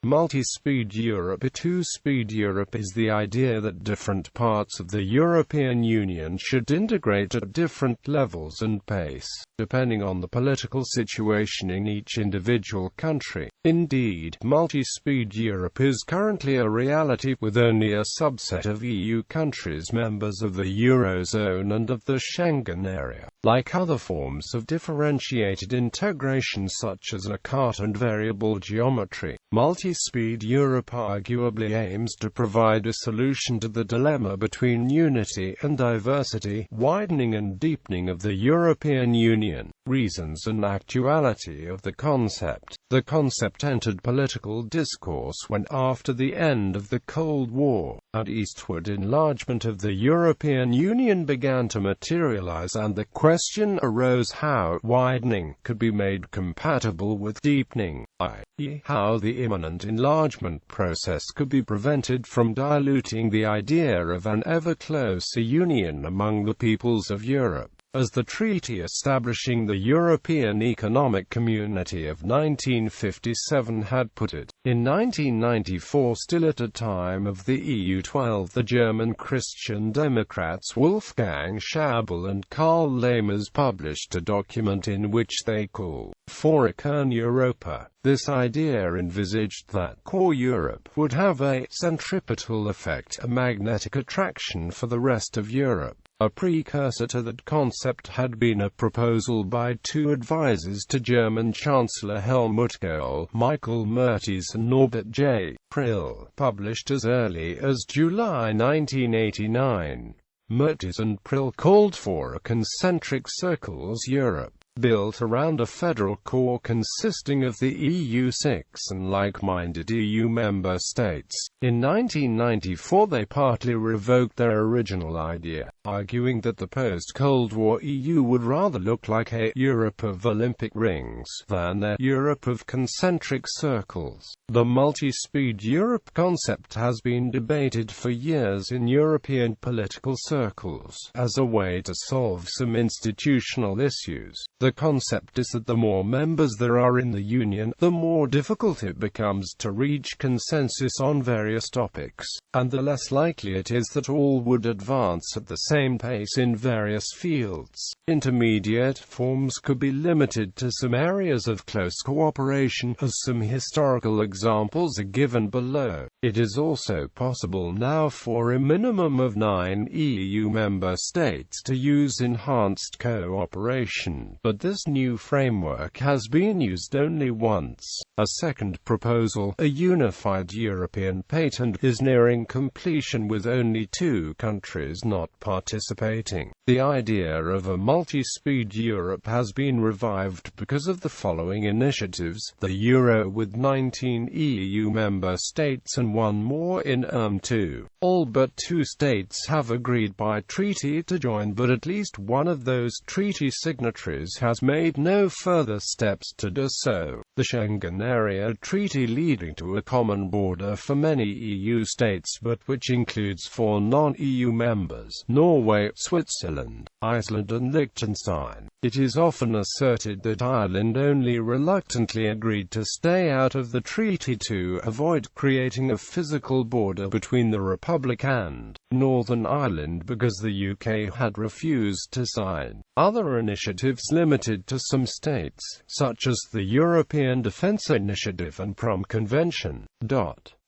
Multi-speed Europe. A two-speed Europe is the idea that different parts of the European Union should integrate at different levels and pace, depending on the political situation in each individual country. Indeed, multi-speed Europe is currently a reality, with only a subset of EU countries members of the eurozone and of the Schengen area. Like other forms of differentiated integration such as a carte and variable geometry, multi-speed Europe arguably aims to provide a solution to the dilemma between unity and diversity, widening and deepening of the European Union. Reasons and actuality of the concept. The concept entered political discourse when, after the end of the Cold War, and eastward enlargement of the European Union began to materialize, and the question arose how widening could be made compatible with deepening, i.e., how the imminent enlargement process could be prevented from diluting the idea of an ever closer union among the peoples of Europe. As the treaty establishing the European Economic Community of 1957 had put it. In 1994, still at a time of the EU12, the German Christian Democrats Wolfgang Schäuble and Karl Lamers published a document in which they call for a Kern Europa. This idea envisaged that core Europe would have a centripetal effect, a magnetic attraction for the rest of Europe. A precursor to that concept had been a proposal by two advisors to German Chancellor Helmut Kohl, Michael Mertes and Norbert J. Prill, published as early as July 1989. Mertes and Prill called for a concentric circles Europe, built around a federal core consisting of the EU6 and like-minded EU member states. In 1994 they partly revoked their original idea, arguing that the post-Cold War EU would rather look like a Europe of Olympic rings than a Europe of concentric circles. The multi-speed Europe concept has been debated for years in European political circles as a way to solve some institutional issues. The concept is that the more members there are in the Union, the more difficult it becomes to reach consensus on various topics, and the less likely it is that all would advance at the same pace in various fields. Intermediate forms could be limited to some areas of close cooperation, as some historical examples are given below. It is also possible now for a minimum of 9 EU member states to use enhanced cooperation, but this new framework has been used only once. A second proposal, a unified European patent, is nearing completion with only 2 countries not participating. The idea of a multi-speed Europe has been revived because of the following initiatives: the Euro with 19 EU member states and one more in ERM2. All but 2 states have agreed by treaty to join, but at least one of those treaty signatories has made no further steps to do so. The Schengen Area Treaty, leading to a common border for many EU states but which includes 4 non-EU members: Norway, Switzerland, Iceland and Liechtenstein. It is often asserted that Ireland only reluctantly agreed to stay out of the treaty to avoid creating a physical border between the Republic and Northern Ireland because the UK had refused to sign. Other initiatives limited to some states, such as the European Defence Initiative and Prom Convention.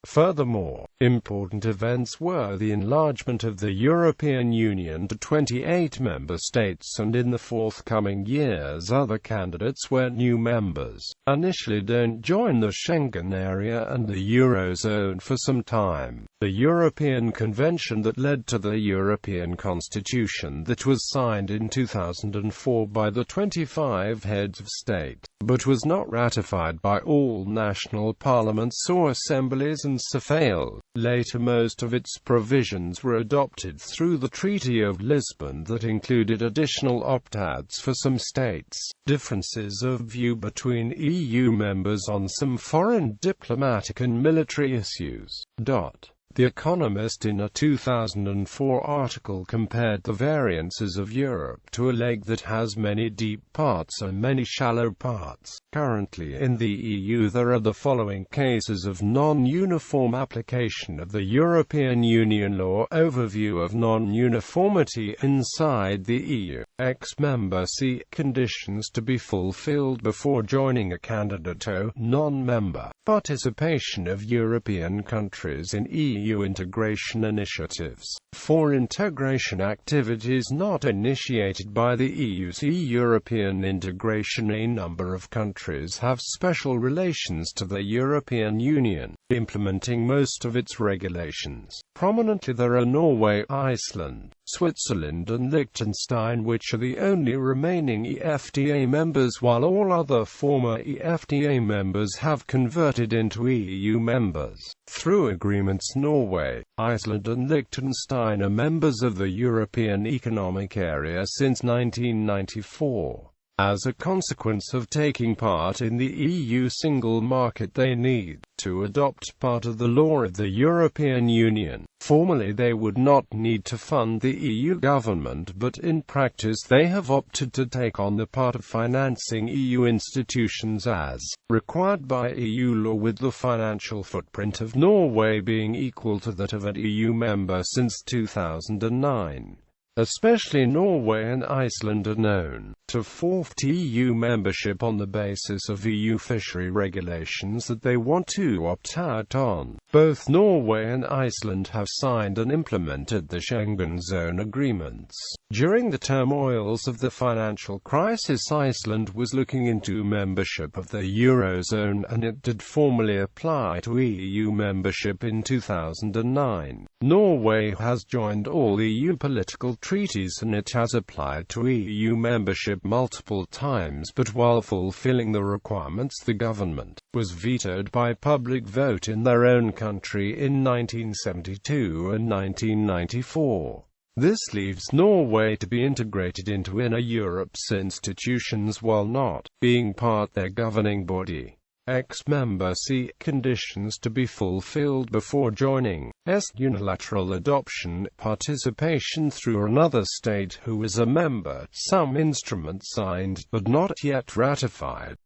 Furthermore, important events were the enlargement of the European Union to 28 member states, and in the forthcoming years other candidates where new members initially don't join the Schengen area and the eurozone for some time. The European Convention that led to the European Constitution that was signed in 2004 by the 25 heads of state, but was not ratified by all national parliaments or assemblies and so failed. Later, most of its provisions were adopted through the Treaty of Lisbon that included additional opt-outs for some states. Differences of view between EU members on some foreign diplomatic and military issues. The Economist in a 2004 article compared the variances of Europe to a lake that has many deep parts and many shallow parts. Currently in the EU there are the following cases of non-uniform application of the European Union law. Overview of non-uniformity inside the EU. Ex-member C. Conditions to be fulfilled before joining a candidate. O. Non-member. Participation of European countries in EU integration initiatives. For integration activities not initiated by the EU. See European integration. A number of countries have special relations to the European Union, implementing most of its regulations. Prominently there are Norway, Iceland, Switzerland and Liechtenstein, which are the only remaining EFTA members, while all other former EFTA members have converted into EU members. Through agreements, Norway, Iceland and Liechtenstein are members of the European Economic Area since 1994. As a consequence of taking part in the EU single market, they need to adopt part of the law of the European Union. Formally they would not need to fund the EU government, but in practice they have opted to take on the part of financing EU institutions as required by EU law, with the financial footprint of Norway being equal to that of an EU member since 2009. Especially Norway and Iceland are known to forfeit EU membership on the basis of EU fishery regulations that they want to opt out on. Both Norway and Iceland have signed and implemented the Schengen zone agreements. During the turmoils of the financial crisis, Iceland was looking into membership of the eurozone, and it did formally apply to EU membership in 2009. Norway has joined all EU political treaties and it has applied to EU membership multiple times, but while fulfilling the requirements, the government was vetoed by public vote in their own country in 1972 and 1994. This leaves Norway to be integrated into inner Europe's institutions while not being part of their governing body. Ex-member C. Conditions to be fulfilled before joining. S. Unilateral adoption, participation through another state who is a member, some instrument signed, but not yet ratified.